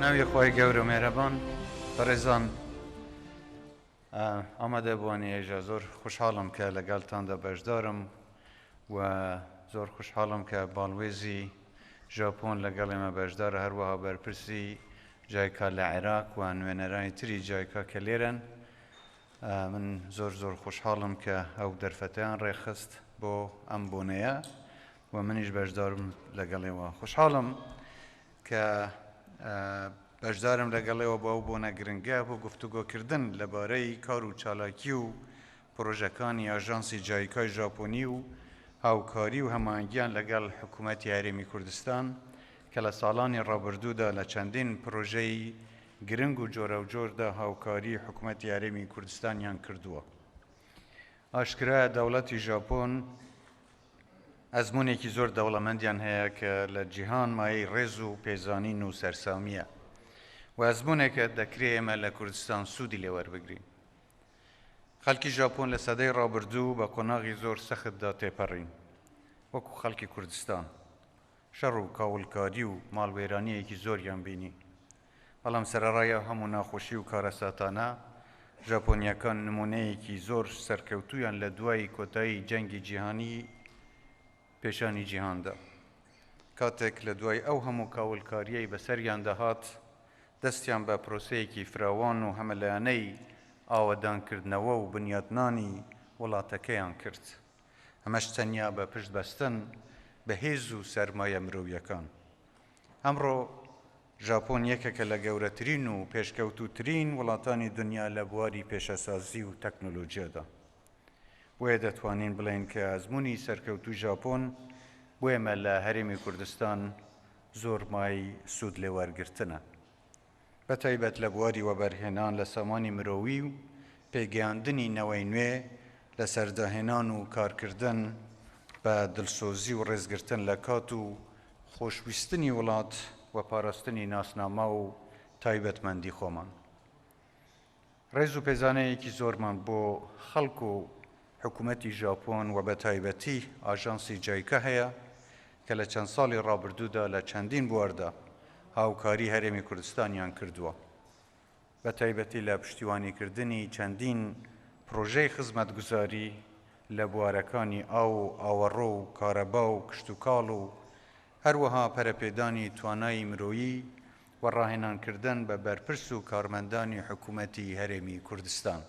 ناوی خۆی گەورە و مێرەبان بەڕێزان ئامادە بووانی ئێژە زۆر خوشحاڵم کە لەگەڵتاندا بەشدارم و زۆر خوشحاڵم کە باڵوێزی ژاپۆن لەگەڵ ئێمە بەشدارە هەروەها بەرپرسی جایکا لە عێراق و نوێنەرانی تری جایکا کە لێرەن. من زۆر خوشحاڵم کە ئەو دەرفەتیان ڕێخست بۆ ئەم بۆنەیە و منیش بەشدارم لەگەڵێەوە. خوشحاڵم کە بەشدارم لەگەڵێەوە بۆ ئەو بۆنە گرنگە بۆ گفتوگۆکردن لەبارەی کار و چالاکی و پرۆژەکانی ئاژانسی جایکای ژاپۆنی و هاوکاری و هەماهەنگیان لەگەڵ حکوومەتی هەرێمی کوردستان کە لە ساڵانی ڕابردوودا لە چەندین پرۆژەی گرنگ و جۆرە و جۆردا هاوکاری حکوومەتی هەرێمی کوردستانیان کردووە. ئاشکرایە دەوڵەتی ژاپۆن ئەزمونێکی زۆر دەوڵەمەندیان هەیە کە لە جیهان مایەی ڕێز و پێزانین و سەرسامیە و ئەزمونێکە دەکرێت ئێمە لە کوردستان سوودی لێوەربگرین. خەڵکی ژاپۆن لە سەدەی ڕابردوو بە قۆناغی زۆر سەختدا تێپەڕین وەکو خەڵکی کوردستان. شەڕ و کاولکاری و ماڵوێرانیەکی زۆریان بینی، بەڵام سەرەڕایە هەموو ناخۆشی و کارەساتانە ژاپۆنیەکان نمونەیەکی زۆر سەرکەوتویان لە دوای کۆتایی جەنگی جیهانی پێشانی جیهاندا. کاتێک لە دوای ئەو هەموو کاولکاریەی بەسەریان دەهات دەستیان بە پرۆسەیەکی فراوان و هەمەلایەنەی ئاوەدانکردنەوە و بنیادنانی وڵاتەکەیان کرد. ئەمەش تەنیا بە پشت بەستن بە هێز و سەرمایە مرۆڤیەکان. ئەمڕۆ ژاپۆن یەکێکە لە گەورەترین و پێشکەوتووترین وڵاتانی دنیا لە بواری پێشەسازی و تەکنۆلۆژیادا. بۆیە دەتوانین بڵێن کە ئەزموونی سەرکەوتوو ژاپۆن بۆ ئێمە لە هەرێمی کوردستان زۆر مای سوود لێوەرگرتنە، بەتایبەت لە بواری وەبەرهێنان لە سامانی مرۆوی و پێگەیاندنی نەوەی نوێ لە سەرداهێنان و کارکردن بە دڵسۆزی و ڕێزگرتن لە کات و خۆشویستنی وڵات و پاراستنی ناسنامە و تایبەتمەندی خۆمان. ڕێز و پێزانەیەکی زۆرمان بۆ خەڵک و حکوومەتی ژاپۆن و بە تایبەتی ئاژانسی جایکا هەیە کە لە چەند ساڵی ڕابردوودا لە چەندین بواردا هاوکاری هەرێمی کوردستانیان کردووە، بە تایبەتی لە پشتیوانیکردنی چەندین پرۆژەی خزمەتگوزاری لە بوارەکانی ئاو و ئاوەڕۆ و کارەبا و کشتوکاڵ و هەروەها پەرەپێدانی توانایی مرۆیی و ڕاهێنانکردن بە بەرپرس و کارمەندانی حکوومەتی هەرێمی کوردستان.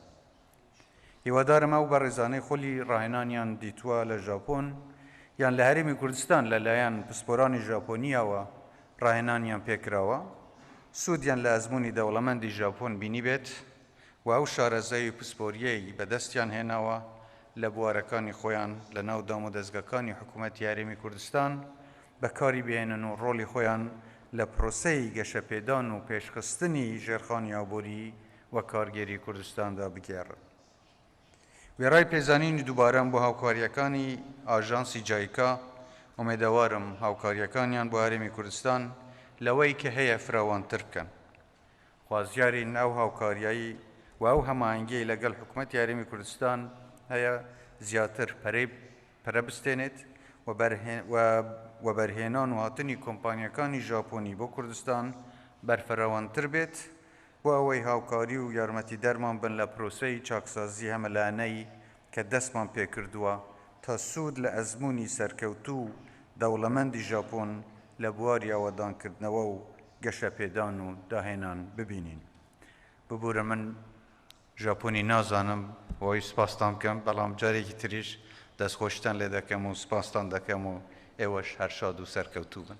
هیوادارم ئەو بەڕێزانەی خۆلی ڕاهێنانیان دیتووە لە ژاپۆن یان لە هەرێمی کوردستان لەلایەن پسپۆرانی ژاپۆنیەوە ڕاهێنانیان پێکراوە سوودیان لە ئەزموونی دەوڵەمەندی ژاپۆن بینی بێت و ئەو شارەزای پسپۆریەی بەدەستیان هێناوە لە بوارەکانی خۆیان لە ناو دام و دەستگاکانی حکوومەتی هەرێمی کوردستان بەکاری بێنن و ڕۆڵی خۆیان لە پرۆسەی گەشەپێدان و پێشخستنی ژێرخانی ئابووری و کارگێری کوردستاندا بگێڕن. وێڕای پێزانینی دووبارەم بۆ هاوکاریەکانی ئاژانسی جایکا ئومێدەوارم هاوکاریەکانیان بۆ هەرێمی کوردستان لەوەی کە هەیە فراوانتر بکەن. خوازیارین ئەو هاوکاریایی و ئەو هەماهەنگیەی لەگەڵ حکوومەتی هەرێمی کوردستان هەیە زیاتر پەرە بستێنێت و بەرهێنان و هاتنی کۆمپانیەکانی ژاپۆنی بۆ کوردستان بەرفەرەوانتر بێت بۆ ئەوەی هاوکاری و یارمەتی دەرمان بن لە پرۆسەی چاکسازی هەمەلایەنەی کە دەستمان پێکردووە تا سوود لە ئەزموونی سەرکەوتوو دەوڵەمەندی ژاپۆن لە بواری ئاوەدانکردنەوە و گەشەپێدان و داهێنان ببینین. ببوورە من ژاپۆنی نازانم بۆی سپاستان بکەم، بەڵام جارێکی تریش دەستخۆشتان لێ دەکەم و سپاستان دەکەم و ئێوەش هەر شاد و سەرکەوتوو بن.